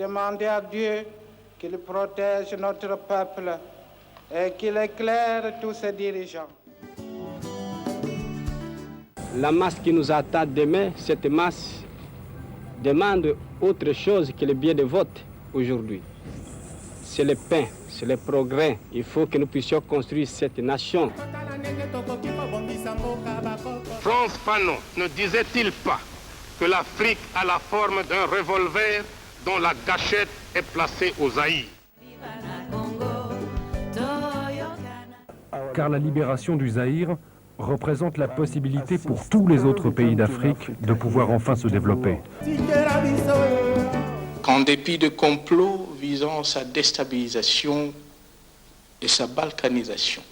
demander à Dieu qu'il protège notre peuple et qu'il éclaire tous ses dirigeants. La masse qui nous attend demain, cette masse demande autre chose que le bien de vote aujourd'hui. C'est le pain, c'est le progrès. Il faut que nous puissions construire cette nation. Frantz Fanon ne disait-il pas que l'Afrique a la forme d'un revolver dont la gâchette est placée au Zaïre? Car la libération du Zaïre représente la possibilité pour tous les autres pays d'Afrique de pouvoir enfin se développer. Qu'en dépit de complots visant sa déstabilisation et sa balkanisation,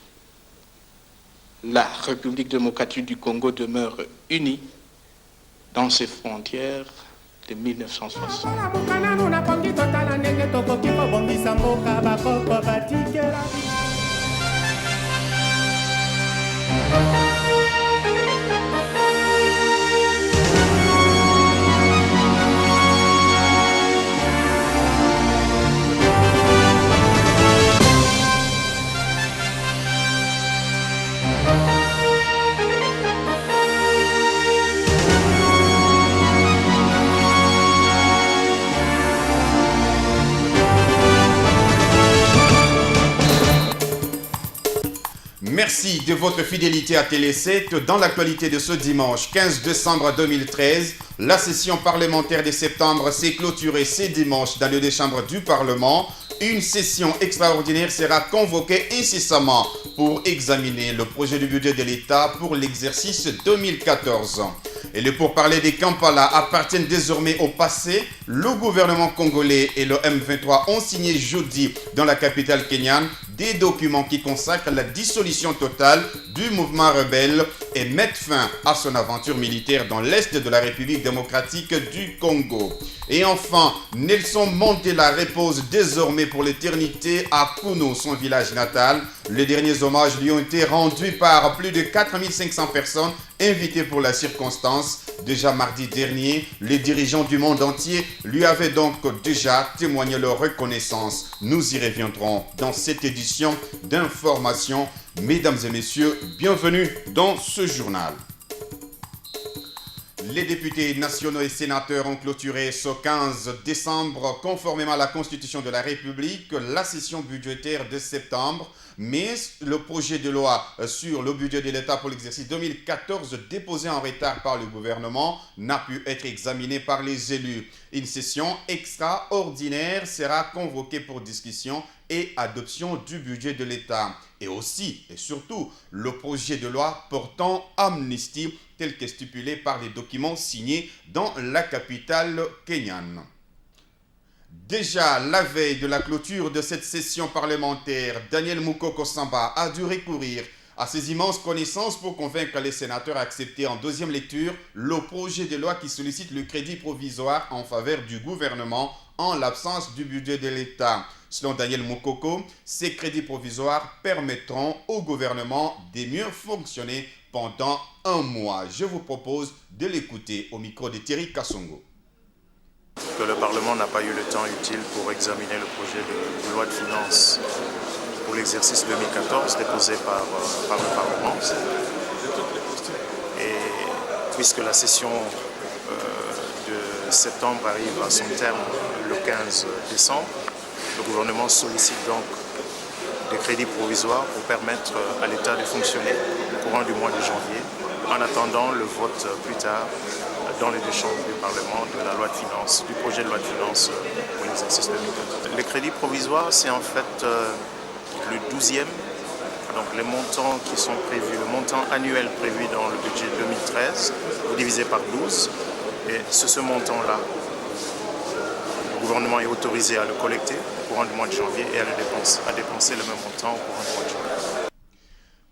la République démocratique du Congo demeure unie dans ses frontières de 1960. Merci de votre fidélité à Télé 7. Dans l'actualité de ce dimanche 15 décembre 2013, la session parlementaire de septembre s'est clôturée ce dimanche dans les deux chambres du Parlement. Une session extraordinaire sera convoquée incessamment pour examiner le projet de budget de l'État pour l'exercice 2014. Et les pourparlers de Kampala appartiennent désormais au passé. Le gouvernement congolais et le M23 ont signé jeudi dans la capitale kenyane des documents qui consacrent la dissolution totale du mouvement rebelle et mettent fin à son aventure militaire dans l'est de la République démocratique du Congo. Et enfin, Nelson Mandela repose désormais pour l'éternité à Kuno, son village natal. Les derniers hommages lui ont été rendus par plus de 4500 personnes invitées pour la circonstance. Déjà mardi dernier, les dirigeants du monde entier lui avaient donc déjà témoigné leur reconnaissance. Nous y reviendrons dans cette édition d'information. Mesdames et messieurs, bienvenue dans ce journal. Les députés nationaux et sénateurs ont clôturé ce 15 décembre, conformément à la Constitution de la République, la session budgétaire de septembre. Mais le projet de loi sur le budget de l'État pour l'exercice 2014, déposé en retard par le gouvernement, n'a pu être examiné par les élus. Une session extraordinaire sera convoquée pour discussion et adoption du budget de l'État. Et aussi, et surtout, le projet de loi portant amnistie, tel que stipulé par les documents signés dans la capitale kenyane. Déjà, la veille de la clôture de cette session parlementaire, Daniel Mukoko Samba a dû recourir à ses immenses connaissances pour convaincre les sénateurs à accepter en deuxième lecture le projet de loi qui sollicite le crédit provisoire en faveur du gouvernement en l'absence du budget de l'État. Selon Daniel Mukoko, ces crédits provisoires permettront au gouvernement de mieux fonctionner pendant un mois. Je vous propose de l'écouter au micro de Thierry Kassongo. Que le Parlement n'a pas eu le temps utile pour examiner le projet de loi de finances pour l'exercice 2014 déposé par le Parlement. Et puisque la session de septembre arrive à son terme le 15 décembre, le gouvernement sollicite donc des crédits provisoires pour permettre à l'État de fonctionner au courant du mois de janvier, en attendant le vote plus tard dans les deux chambres du Parlement de la loi de finances, du projet de loi de finances pour l'exercice 2014. Les crédits provisoires, c'est en fait le 12e, donc les montants qui sont prévus, le montant annuel prévu dans le budget 2013, divisé par 12, et c'est ce montant-là. Le gouvernement est autorisé à le collecter au courant du mois de janvier et à dépenser le même montant au courant du mois de janvier.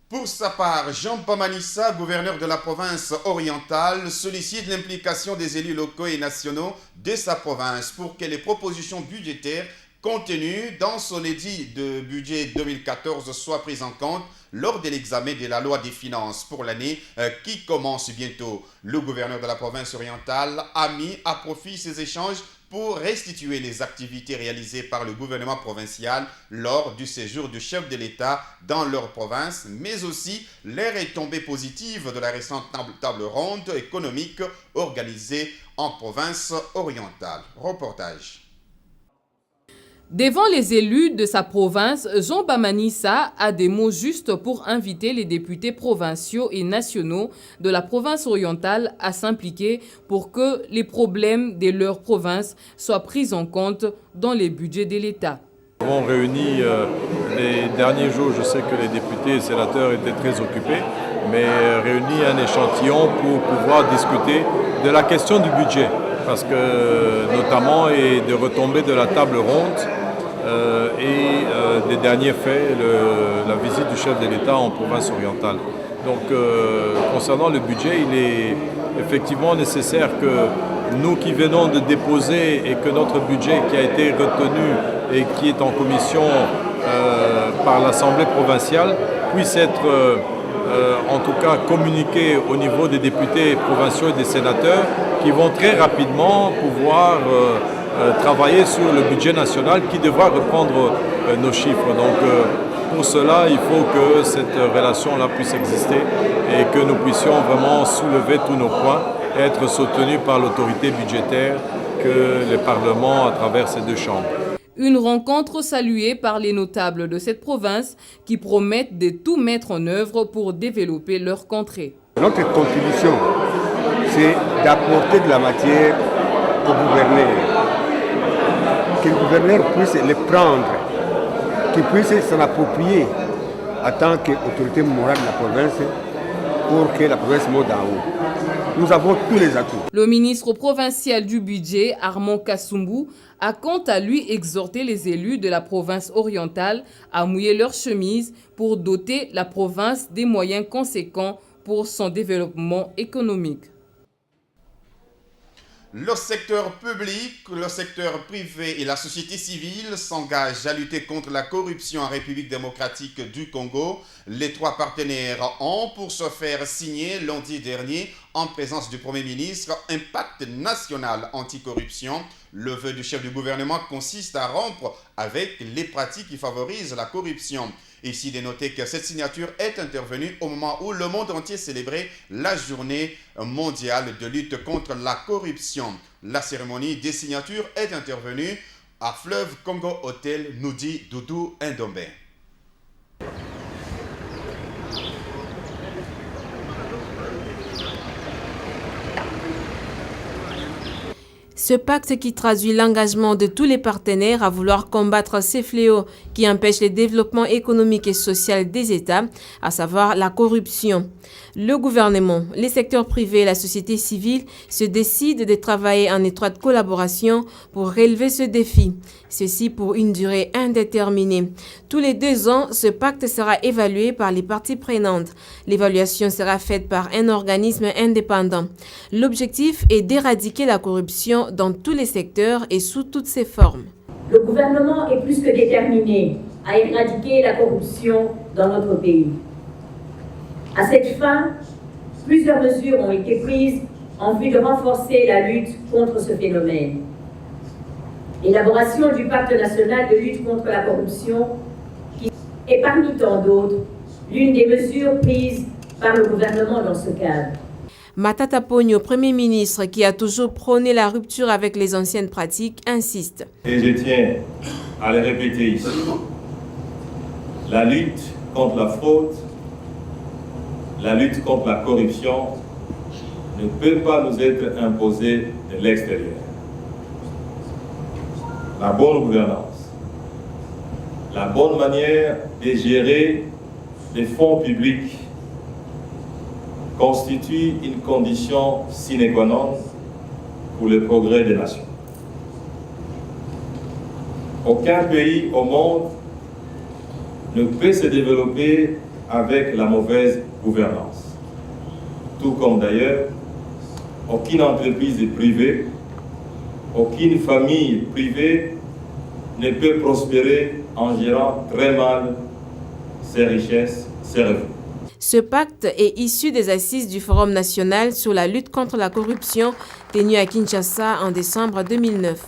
Pour sa part, Jean Pamanissa, gouverneur de la province orientale, sollicite l'implication des élus locaux et nationaux de sa province pour que les propositions budgétaires contenues dans son édit de budget 2014 soient prises en compte lors de l'examen de la loi des finances pour l'année qui commence bientôt. Le gouverneur de la province orientale a mis à profit ces échanges pour restituer les activités réalisées par le gouvernement provincial lors du séjour du chef de l'État dans leur province, mais aussi les retombées positives de la récente table ronde économique organisée en province orientale. Reportage. Devant les élus de sa province, Jean Bamanissa a des mots justes pour inviter les députés provinciaux et nationaux de la province orientale à s'impliquer pour que les problèmes de leur province soient pris en compte dans les budgets de l'État. Nous avons réuni les derniers jours, je sais que les députés et sénateurs étaient très occupés, mais réuni un échantillon pour pouvoir discuter de la question du budget, parce que notamment et de retomber de la table ronde et des derniers faits, la visite du chef de l'État en province orientale. Donc concernant le budget, il est effectivement nécessaire que nous qui venons de déposer et que notre budget qui a été retenu et qui est en commission par l'Assemblée provinciale puisse être en tout cas communiqué au niveau des députés provinciaux et des sénateurs qui vont très rapidement pouvoir travailler sur le budget national qui devra reprendre nos chiffres. Donc pour cela, il faut que cette relation-là puisse exister et que nous puissions vraiment soulever tous nos points et être soutenus par l'autorité budgétaire que le Parlement à travers ces deux chambres. Une rencontre saluée par les notables de cette province qui promettent de tout mettre en œuvre pour développer leur contrée. Notre contribution, c'est d'apporter de la matière au gouverneur. Que le gouverneur puisse les prendre, qu'il puisse s'en approprier en tant qu'autorité morale de la province pour que la province monte en haut. Nous avons tous les atouts. Le ministre provincial du budget, Armand Kasumbu, a quant à lui exhorté les élus de la province orientale à mouiller leur chemise pour doter la province des moyens conséquents pour son développement économique. Le secteur public, le secteur privé et la société civile s'engagent à lutter contre la corruption en République démocratique du Congo. Les trois partenaires ont, pour se faire signer lundi dernier, en présence du Premier ministre, un pacte national anticorruption. Le vœu du chef du gouvernement consiste à rompre avec les pratiques qui favorisent la corruption. Ici, de noter que cette signature est intervenue au moment où le monde entier célébrait la journée mondiale de lutte contre la corruption. La cérémonie des signatures est intervenue à Fleuve Congo Hotel, nous dit Doudou Ndombe. Ce pacte qui traduit l'engagement de tous les partenaires à vouloir combattre ces fléaux qui empêchent le développement économique et social des États, à savoir la corruption. Le gouvernement, les secteurs privés et la société civile se décident de travailler en étroite collaboration pour relever ce défi. Ceci pour une durée indéterminée. Tous les 2 ans, ce pacte sera évalué par les parties prenantes. L'évaluation sera faite par un organisme indépendant. L'objectif est d'éradiquer la corruption dans tous les secteurs et sous toutes ses formes. Le gouvernement est plus que déterminé à éradiquer la corruption dans notre pays. À cette fin, plusieurs mesures ont été prises en vue de renforcer la lutte contre ce phénomène. L'élaboration du pacte national de lutte contre la corruption qui est parmi tant d'autres l'une des mesures prises par le gouvernement dans ce cadre. Matata Ponyo, Premier ministre, qui a toujours prôné la rupture avec les anciennes pratiques, insiste. Et je tiens à le répéter ici. La lutte contre la fraude, la lutte contre la corruption ne peut pas nous être imposée de l'extérieur. La bonne gouvernance, la bonne manière de gérer les fonds publics constitue une condition sine qua non pour le progrès des nations. Aucun pays au monde ne peut se développer avec la mauvaise gouvernance. Tout comme d'ailleurs, aucune entreprise privée, aucune famille privée ne peut prospérer en gérant très mal ses richesses, ses revenus. Ce pacte est issu des assises du Forum national sur la lutte contre la corruption tenu à Kinshasa en décembre 2009.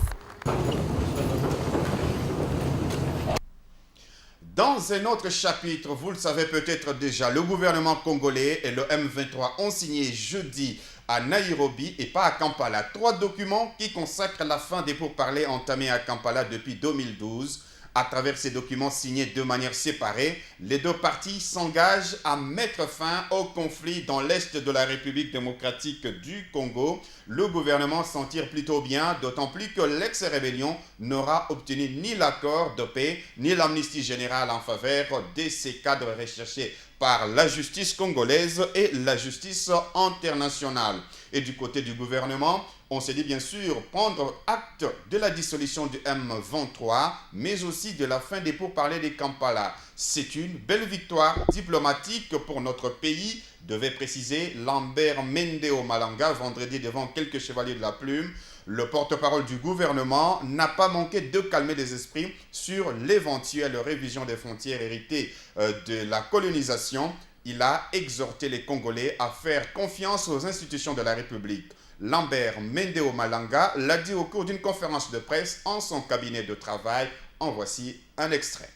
Dans un autre chapitre, vous le savez peut-être déjà, le gouvernement congolais et le M23 ont signé jeudi à Nairobi et pas à Kampala 3 documents qui consacrent la fin des pourparlers entamés à Kampala depuis 2012. À travers ces documents signés de manière séparée, les deux parties s'engagent à mettre fin au conflit dans l'est de la République démocratique du Congo. Le gouvernement s'en tire plutôt bien, d'autant plus que l'ex-rébellion n'aura obtenu ni l'accord de paix, ni l'amnistie générale en faveur de ces cadres recherchés par la justice congolaise et la justice internationale. Et du côté du gouvernement, on s'est dit bien sûr prendre acte de la dissolution du M23, mais aussi de la fin des pourparlers de Kampala. C'est une belle victoire diplomatique pour notre pays, devait préciser Lambert Mende Malanga vendredi devant quelques chevaliers de la plume. Le porte-parole du gouvernement n'a pas manqué de calmer les esprits sur l'éventuelle révision des frontières héritées de la colonisation. Il a exhorté les Congolais à faire confiance aux institutions de la République. Lambert Mende Malanga l'a dit au cours d'une conférence de presse en son cabinet de travail. En voici un extrait.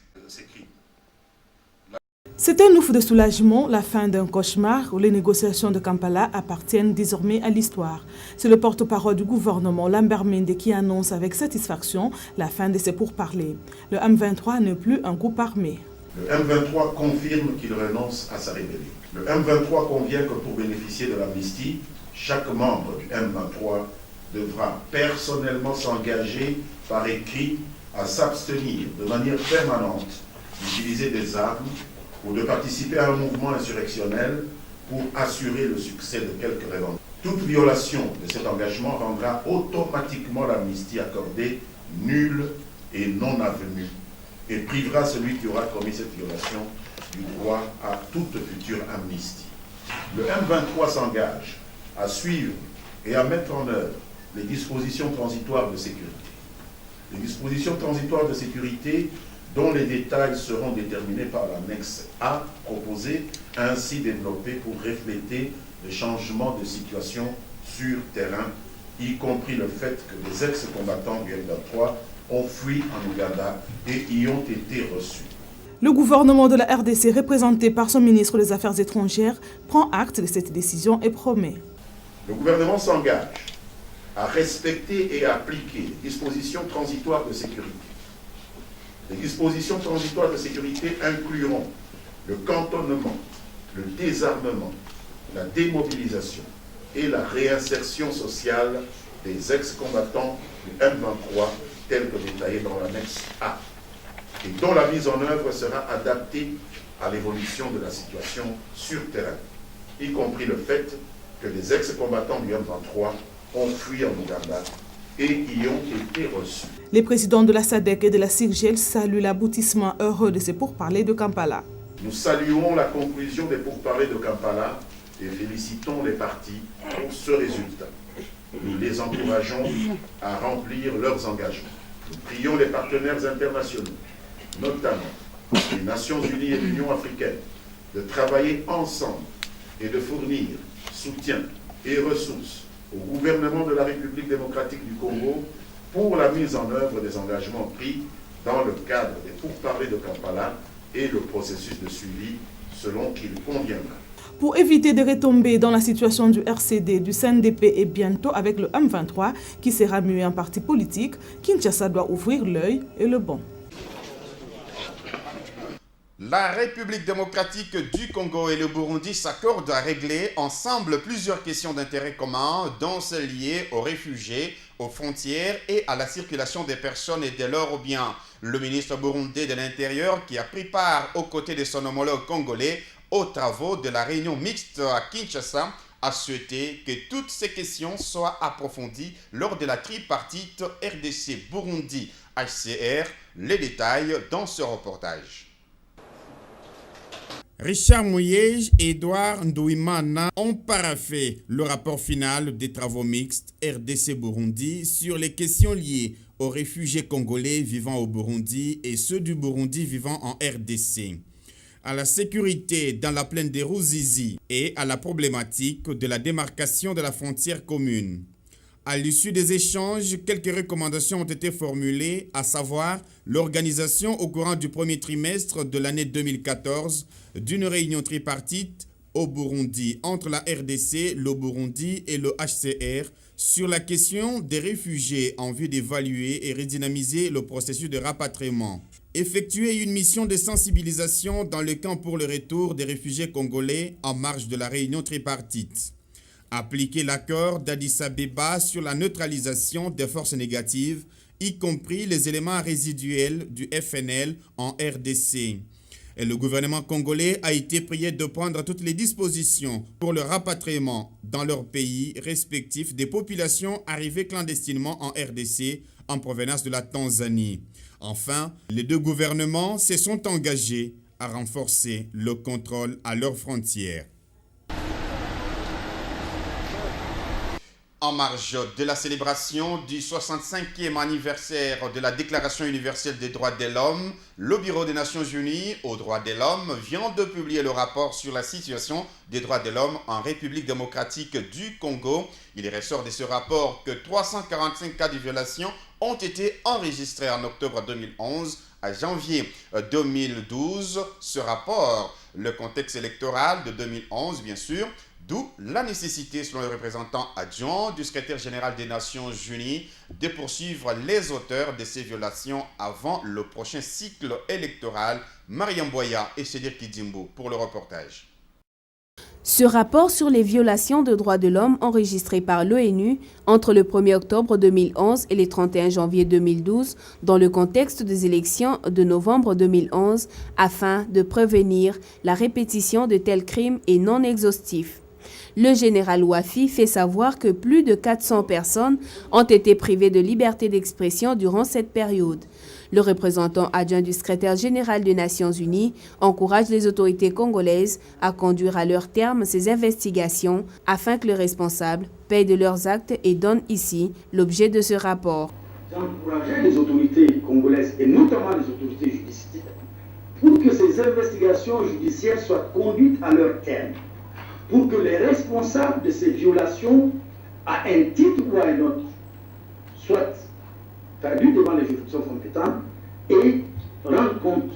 C'est un ouf de soulagement, la fin d'un cauchemar où les négociations de Kampala appartiennent désormais à l'histoire. C'est le porte-parole du gouvernement, Lambert Mende, qui annonce avec satisfaction la fin de ces pourparlers. Le M23 n'est plus un groupe armé. Le M23 confirme qu'il renonce à sa rébellion. Le M23 convient que pour bénéficier de l'amnistie, chaque membre du M23 devra personnellement s'engager par écrit à s'abstenir de manière permanente d'utiliser des armes ou de participer à un mouvement insurrectionnel pour assurer le succès de quelque revendication. Toute violation de cet engagement rendra automatiquement l'amnistie accordée nulle et non avenue et privera celui qui aura commis cette violation du droit à toute future amnistie. Le M23 s'engage à suivre et à mettre en œuvre les dispositions transitoires de sécurité. Les dispositions transitoires de sécurité dont les détails seront déterminés par l'annexe A proposée, ainsi développée pour refléter les changements de situation sur terrain, y compris le fait que les ex-combattants du M23 ont fui en Ouganda et y ont été reçus. Le gouvernement de la RDC, représenté par son ministre des Affaires étrangères, prend acte de cette décision et promet. Le gouvernement s'engage à respecter et à appliquer les dispositions transitoires de sécurité. Les dispositions transitoires de sécurité incluront le cantonnement, le désarmement, la démobilisation et la réinsertion sociale des ex-combattants du M23 tels que détaillés dans l'annexe A, et dont la mise en œuvre sera adaptée à l'évolution de la situation sur terrain, y compris le fait que les ex-combattants du M23 ont fui en Ouganda et y ont été reçus. Les présidents de la SADC et de la CIRGEL saluent l'aboutissement heureux de ces pourparlers de Kampala. Nous saluons la conclusion des pourparlers de Kampala et félicitons les parties pour ce résultat. Nous les encourageons à remplir leurs engagements. Nous prions les partenaires internationaux, notamment les Nations Unies et l'Union africaine, de travailler ensemble et de fournir soutien et ressources au gouvernement de la République démocratique du Congo pour la mise en œuvre des engagements pris dans le cadre des pourparlers de Kampala et le processus de suivi selon qu'il conviendra. Pour éviter de retomber dans la situation du RCD, du CNDP et bientôt avec le M23 qui sera mué en parti politique, Kinshasa doit ouvrir l'œil et le bon. La République démocratique du Congo et le Burundi s'accordent à régler ensemble plusieurs questions d'intérêt commun, dont celles liées aux réfugiés, aux frontières et à la circulation des personnes et de leurs biens. Le ministre burundais de l'Intérieur, qui a pris part aux côtés de son homologue congolais aux travaux de la réunion mixte à Kinshasa, a souhaité que toutes ces questions soient approfondies lors de la tripartite RDC-Burundi-HCR. Les détails dans ce reportage. Richard Mouyej et Edouard Ndouimana ont paraphé le rapport final des travaux mixtes RDC-Burundi sur les questions liées aux réfugiés congolais vivant au Burundi et ceux du Burundi vivant en RDC, à la sécurité dans la plaine des Ruzizi et à la problématique de la démarcation de la frontière commune. À l'issue des échanges, quelques recommandations ont été formulées, à savoir l'organisation au courant du premier trimestre de l'année 2014 d'une réunion tripartite au Burundi entre la RDC, le Burundi et le HCR sur la question des réfugiés en vue d'évaluer et redynamiser le processus de rapatriement. Effectuer une mission de sensibilisation dans le camp pour le retour des réfugiés congolais en marge de la réunion tripartite. Appliquer l'accord d'Addis Abeba sur la neutralisation des forces négatives, y compris les éléments résiduels du FNL en RDC. Et le gouvernement congolais a été prié de prendre toutes les dispositions pour le rapatriement dans leurs pays respectifs des populations arrivées clandestinement en RDC en provenance de la Tanzanie. Enfin, les deux gouvernements se sont engagés à renforcer le contrôle à leurs frontières. En marge de la célébration du 65e anniversaire de la Déclaration universelle des droits de l'homme, le Bureau des Nations Unies aux droits de l'homme vient de publier le rapport sur la situation des droits de l'homme en République démocratique du Congo. Il ressort de ce rapport que 345 cas de violation ont été enregistrés en octobre 2011 à janvier 2012. Ce rapport, le contexte électoral de 2011 bien sûr, d'où la nécessité, selon le représentant adjoint du secrétaire général des Nations Unies, de poursuivre les auteurs de ces violations avant le prochain cycle électoral. Mariam Boya et Cédric Kidimbo pour le reportage. Ce rapport sur les violations de droits de l'homme enregistré par l'ONU entre le 1er octobre 2011 et le 31 janvier 2012 dans le contexte des élections de novembre 2011 afin de prévenir la répétition de tels crimes est non exhaustif. Le général Wafi fait savoir que plus de 400 personnes ont été privées de liberté d'expression durant cette période. Le représentant adjoint du secrétaire général des Nations Unies encourage les autorités congolaises à conduire à leur terme ces investigations afin que les responsables payent de leurs actes et donnent ici l'objet de ce rapport. J'encourageais les autorités congolaises et notamment les autorités judiciaires pour que ces investigations judiciaires soient conduites à leur terme, pour que les responsables de ces violations, à un titre ou à un autre, soient traduits devant les juridictions compétentes et rendent compte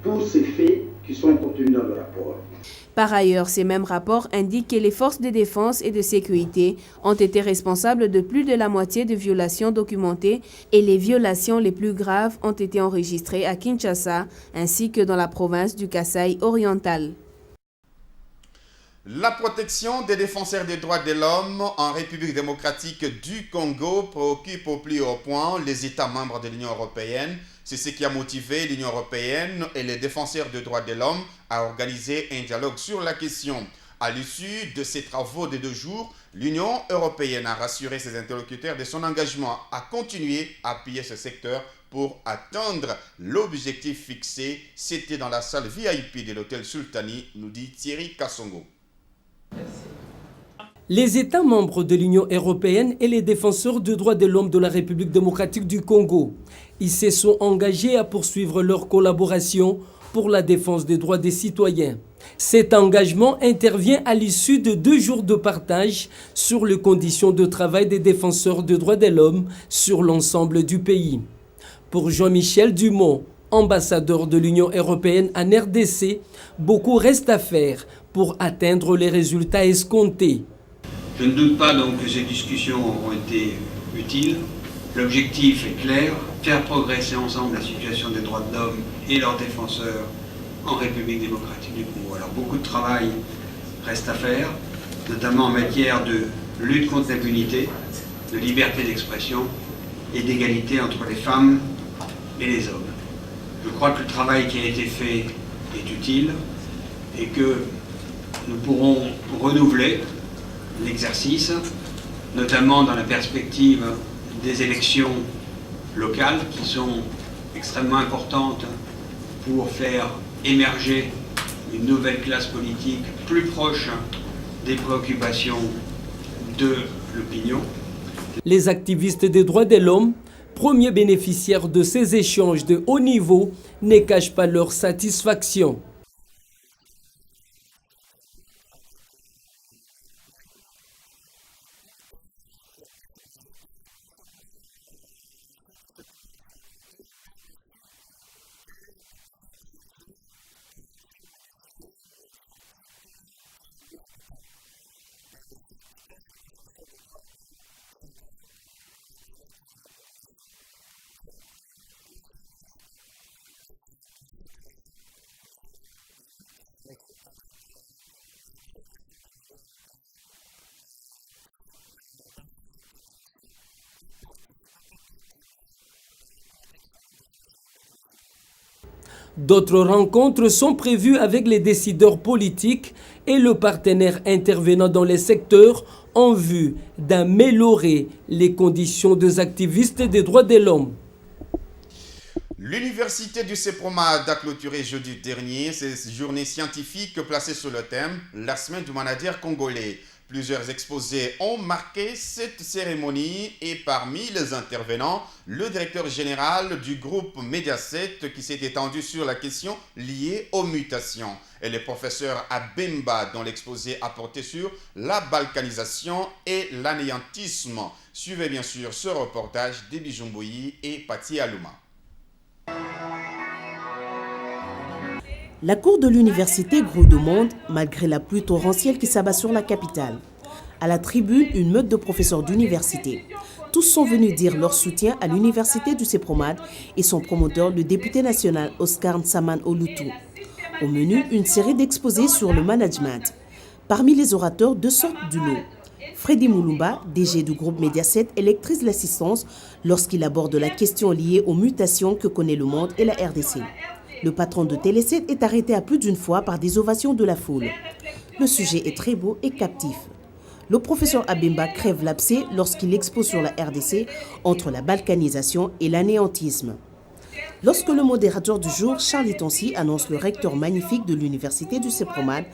tous ces faits qui sont contenus dans le rapport. Par ailleurs, ces mêmes rapports indiquent que les forces de défense et de sécurité ont été responsables de plus de la moitié des violations documentées et les violations les plus graves ont été enregistrées à Kinshasa ainsi que dans la province du Kasaï oriental. La protection des défenseurs des droits de l'homme en République démocratique du Congo préoccupe au plus haut point les États membres de l'Union européenne. C'est ce qui a motivé l'Union européenne et les défenseurs des droits de l'homme à organiser un dialogue sur la question. À l'issue de ces travaux de 2 jours, l'Union européenne a rassuré ses interlocuteurs de son engagement à continuer à appuyer ce secteur pour atteindre l'objectif fixé. C'était dans la salle VIP de l'hôtel Sultani, nous dit Thierry Kassongo. Les États membres de l'Union européenne et les défenseurs des droits de l'homme de la République démocratique du Congo, ils se sont engagés à poursuivre leur collaboration pour la défense des droits des citoyens. Cet engagement intervient à l'issue de 2 jours de partage sur les conditions de travail des défenseurs des droits de l'homme sur l'ensemble du pays. Pour Jean-Michel Dumont, ambassadeur de l'Union européenne en RDC, beaucoup reste à faire pour atteindre les résultats escomptés. Je ne doute pas donc que ces discussions auront été utiles. L'objectif est clair, faire progresser ensemble la situation des droits de l'homme et leurs défenseurs en République démocratique du Congo. Alors beaucoup de travail reste à faire, notamment en matière de lutte contre l'impunité, de liberté d'expression et d'égalité entre les femmes et les hommes. Je crois que le travail qui a été fait est utile et que nous pourrons renouveler l'exercice, notamment dans la perspective des élections locales qui sont extrêmement importantes pour faire émerger une nouvelle classe politique plus proche des préoccupations de l'opinion. Les activistes des droits de l'homme, premiers bénéficiaires de ces échanges de haut niveau, ne cachent pas leur satisfaction. D'autres rencontres sont prévues avec les décideurs politiques et le partenaire intervenant dans les secteurs en vue d'améliorer les conditions des activistes des droits de l'homme. L'université du CEPROMAD a clôturé jeudi dernier ses journées scientifiques placées sur le thème « La semaine du manager congolais ». Plusieurs exposés ont marqué cette cérémonie et parmi les intervenants, le directeur général du groupe Mediaset qui s'est étendu sur la question liée aux mutations et le professeur Abemba dont l'exposé a porté sur la balkanisation et l'anéantisme. Suivez bien sûr ce reportage d'Ebi Jumboyi et Pati Alouma. La cour de l'université gros de monde, malgré la pluie torrentielle qui s'abat sur la capitale. À la tribune, une meute de professeurs d'université. Tous sont venus dire leur soutien à l'université du CEPROMAD et son promoteur, le député national Oscar Nsaman Olutu. Au menu, une série d'exposés sur le management. Parmi les orateurs, deux sortent du lot. Freddy Moulumba, DG du groupe Mediaset, électrise l'assistance lorsqu'il aborde la question liée aux mutations que connaît le monde et la RDC. Le patron de Télé7 est arrêté à plus d'une fois par des ovations de la foule. Le sujet est très beau et captif. Le professeur Abemba crève l'abcès lorsqu'il expose sur la RDC entre la balkanisation et l'anéantisme. Lorsque le modérateur du jour, Charles Tonsi, annonce le recteur magnifique de l'université du CEPROMAD,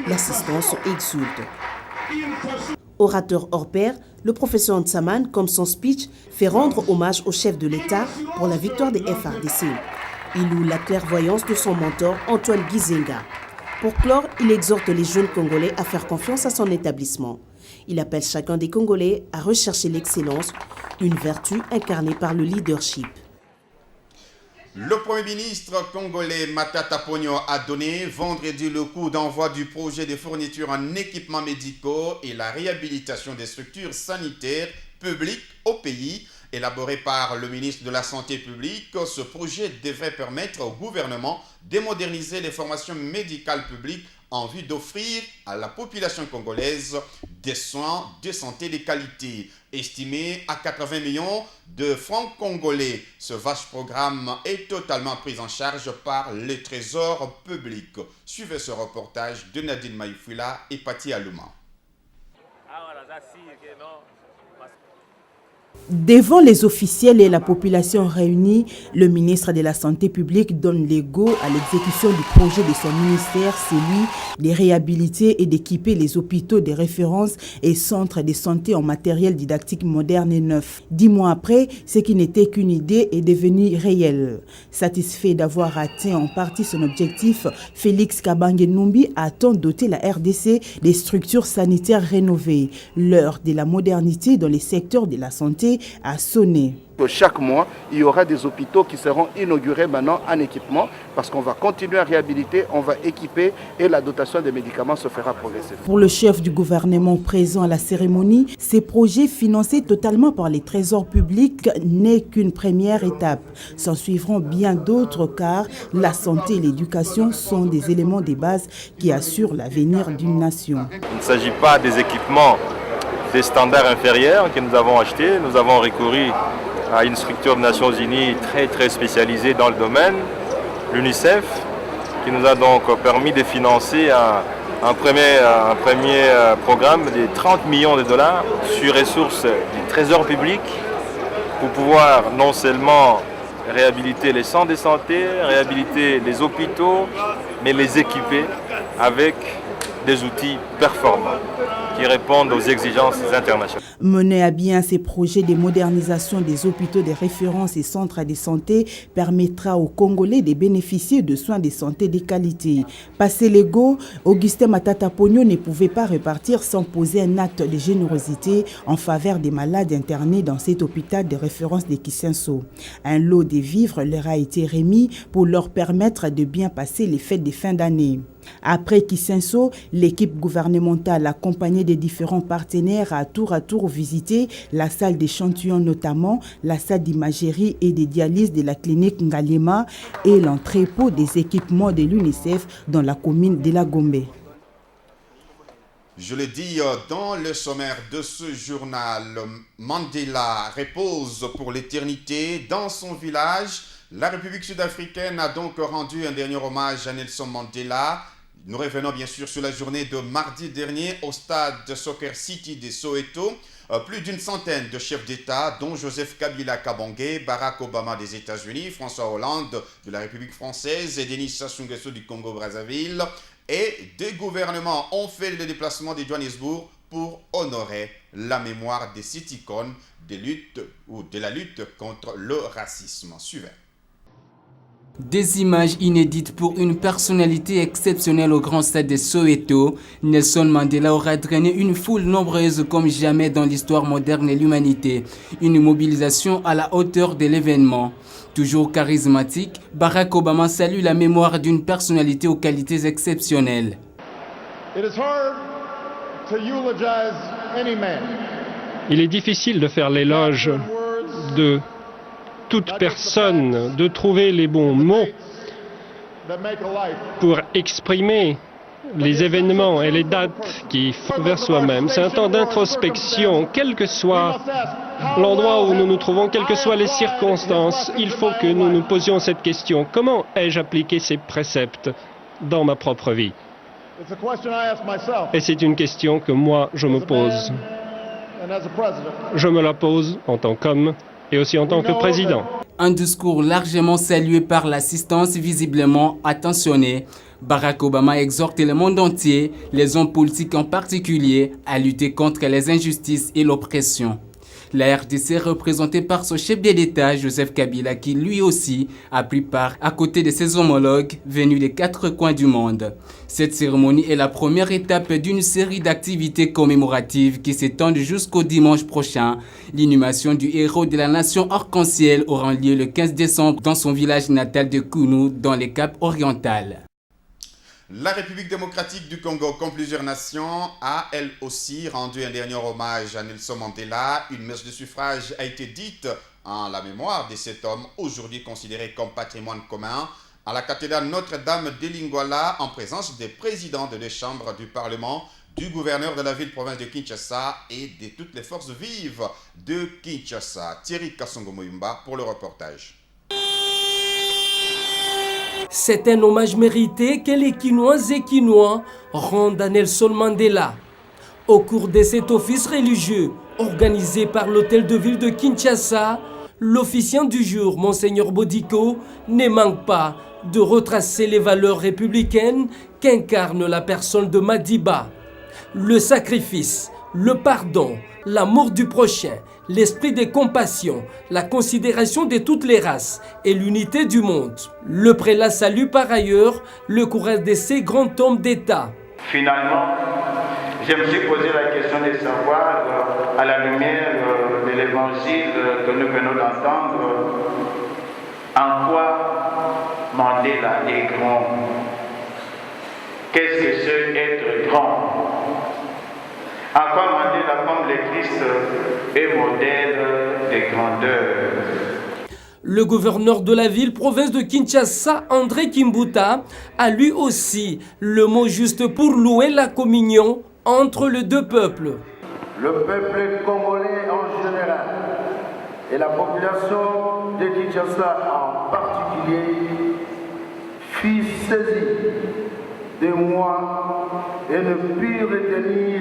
l'assistance exulte. Orateur hors pair, le professeur Nsaman, comme son speech, fait rendre hommage au chef de l'État pour la victoire des FARDC. Il loue la clairvoyance de son mentor Antoine Gizenga. Pour clore, il exhorte les jeunes Congolais à faire confiance à son établissement. Il appelle chacun des Congolais à rechercher l'excellence, une vertu incarnée par le leadership. Le Premier ministre congolais Matata Ponyo a donné vendredi le coup d'envoi du projet de fourniture en équipements médicaux et la réhabilitation des structures sanitaires publiques au pays. Élaboré par le ministre de la Santé publique, ce projet devrait permettre au gouvernement de moderniser les formations médicales publiques en vue d'offrir à la population congolaise des soins de santé de qualité. Estimé à 80 millions de francs congolais, ce vaste programme est totalement pris en charge par le Trésor public. Suivez ce reportage de Nadine Maïfouila et Pati Alouma. Devant les officiels et la population réunie, le ministre de la Santé publique donne le go à l'exécution du projet de son ministère, celui de réhabiliter et d'équiper les hôpitaux de référence et centres de santé en matériel didactique moderne et neuf. 10 mois après, ce qui n'était qu'une idée est devenu réel. Satisfait d'avoir atteint en partie son objectif, Félix Kabange Numbi attend doter la RDC des structures sanitaires rénovées. L'heure de la modernité dans les secteurs de la santé a sonné. Chaque mois, il y aura des hôpitaux qui seront inaugurés maintenant en équipement parce qu'on va continuer à réhabiliter, on va équiper et la dotation des médicaments se fera progressivement. Pour le chef du gouvernement présent à la cérémonie, ces projets financés totalement par les trésors publics n'est qu'une première étape. S'en suivront bien d'autres car la santé et l'éducation sont des éléments de base qui assurent l'avenir d'une nation. Il ne s'agit pas des équipements des standards inférieurs que nous avons achetés. Nous avons recouru à une structure des Nations Unies très spécialisée dans le domaine, l'UNICEF, qui nous a donc permis de financer un premier programme de 30 millions de dollars sur ressources du Trésor public pour pouvoir non seulement réhabiliter les centres de santé, réhabiliter les hôpitaux, mais les équiper avec des outils performants qui répondent aux exigences internationales. Mener à bien ces projets de modernisation des hôpitaux de référence et centres de santé permettra aux Congolais de bénéficier de soins de santé de qualité. Passé l'ego, Augustin Matata Ponyo ne pouvait pas repartir sans poser un acte de générosité en faveur des malades internés dans cet hôpital de référence de Kisenso. Un lot de vivres leur a été remis pour leur permettre de bien passer les fêtes de fin d'année. Après Kisenso, l'équipe gouvernementale accompagnée des différents partenaires a à tour visité la salle d'échantillons, notamment la salle d'imagerie et de dialyse de la clinique Ngalema et l'entrepôt des équipements de l'UNICEF dans la commune de la Gombe. Je le dis dans le sommaire de ce journal, Mandela repose pour l'éternité dans son village La République sud-africaine a donc rendu un dernier hommage à Nelson Mandela. Nous revenons bien sûr sur la journée de mardi dernier au stade de Soccer City de Soweto. Plus d'une centaine de chefs d'État, dont Joseph Kabila Kabange, Barack Obama des États-Unis, François Hollande de la République française et Denis Sassou Nguesso du Congo-Brazzaville, et des gouvernements ont fait le déplacement de Johannesburg pour honorer la mémoire de cette icône de la lutte contre le racisme. Suivez. Des images inédites pour une personnalité exceptionnelle au grand stade de Soweto. Nelson Mandela aura drainé une foule nombreuse comme jamais dans l'histoire moderne de l'humanité. Une mobilisation à la hauteur de l'événement. Toujours charismatique, Barack Obama salue la mémoire d'une personnalité aux qualités exceptionnelles. Il est difficile de faire l'éloge de toute personne, de trouver les bons mots pour exprimer les événements et les dates qui font vers soi-même. C'est un temps d'introspection, quel que soit l'endroit où nous nous trouvons, quelles que soient les circonstances. Il faut que nous nous posions cette question. Comment ai-je appliqué ces préceptes dans ma propre vie? Et c'est une question que moi, je me pose. Je me la pose en tant qu'homme et aussi en tant que président. Un discours largement salué par l'assistance visiblement attentionnée. Barack Obama exhorte le monde entier, les hommes politiques en particulier, à lutter contre les injustices et l'oppression. La RDC est représentée par son chef de l'État, Joseph Kabila, qui lui aussi a pris part à côté de ses homologues venus des 4 coins du monde. Cette cérémonie est la première étape d'une série d'activités commémoratives qui s'étendent jusqu'au dimanche prochain. L'inhumation du héros de la nation arc-en-ciel aura lieu le 15 décembre dans son village natal de Kounou, dans les Caps orientales. La République démocratique du Congo, comme plusieurs nations, a elle aussi rendu un dernier hommage à Nelson Mandela. Une messe de suffrage a été dite en la mémoire de cet homme, aujourd'hui considéré comme patrimoine commun, à la cathédrale Notre-Dame de Lingwala, en présence des présidents de les chambres du Parlement, du gouverneur de la ville-province de Kinshasa et de toutes les forces vives de Kinshasa. Thierry Kassongo-Moyumba pour le reportage. C'est un hommage mérité que les Kinoises et Kinois rendent à Nelson Mandela. Au cours de cet office religieux organisé par l'hôtel de ville de Kinshasa, l'officiant du jour, Monseigneur Bodiko, ne manque pas de retracer les valeurs républicaines qu'incarne la personne de Madiba. Le sacrifice, le pardon, l'amour du prochain, l'esprit de compassion, la considération de toutes les races et l'unité du monde. Le prélat salue par ailleurs le courage de ces grands hommes d'État. Finalement, je me suis posé la question de savoir, à la lumière de l'évangile que nous venons d'entendre, en quoi Mandela est grand. Qu'est-ce que c'est être grand? En quoi Mandela, comme le Christ, est modèle de grandeur. Le gouverneur de la ville-province de Kinshasa, André Kimbuta, a lui aussi le mot juste pour louer la communion entre les deux peuples. Le peuple congolais en général et la population de Kinshasa en particulier fut saisie de moi et ne put retenir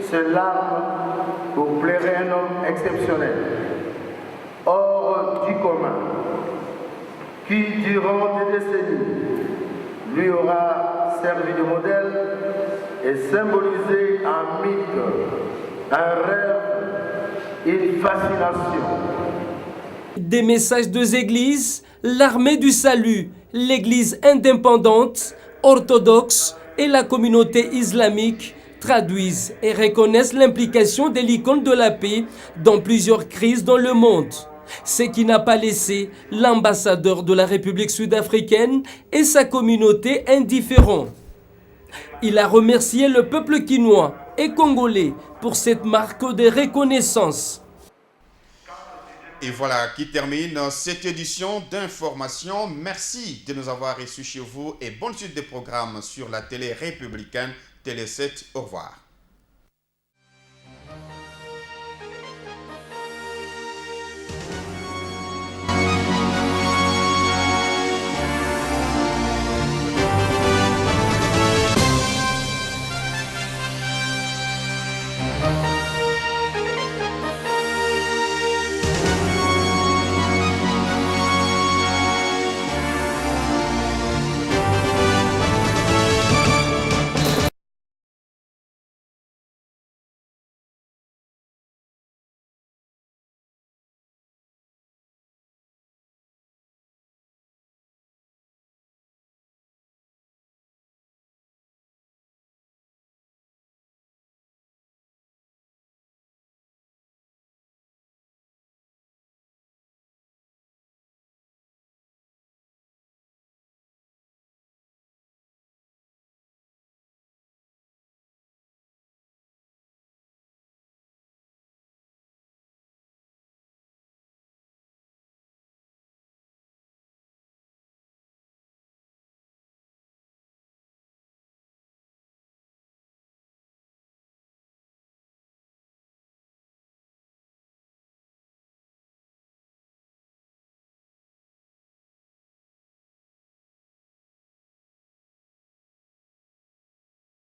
ses larmes pour plairer un homme exceptionnel, hors du commun, qui durant des décennies lui aura servi de modèle et symbolisé un mythe, un rêve, une fascination. Des messages des églises, l'armée du salut, l'église indépendante, orthodoxe et la communauté islamique traduisent et reconnaissent l'implication de l'icône de la paix dans plusieurs crises dans le monde. Ce qui n'a pas laissé l'ambassadeur de la République sud-africaine et sa communauté indifférents. Il a remercié le peuple quinois et congolais pour cette marque de reconnaissance. Et voilà qui termine cette édition d'information. Merci de nous avoir reçus chez vous et bonne suite des programmes sur la télé républicaine Télé 7. Au revoir.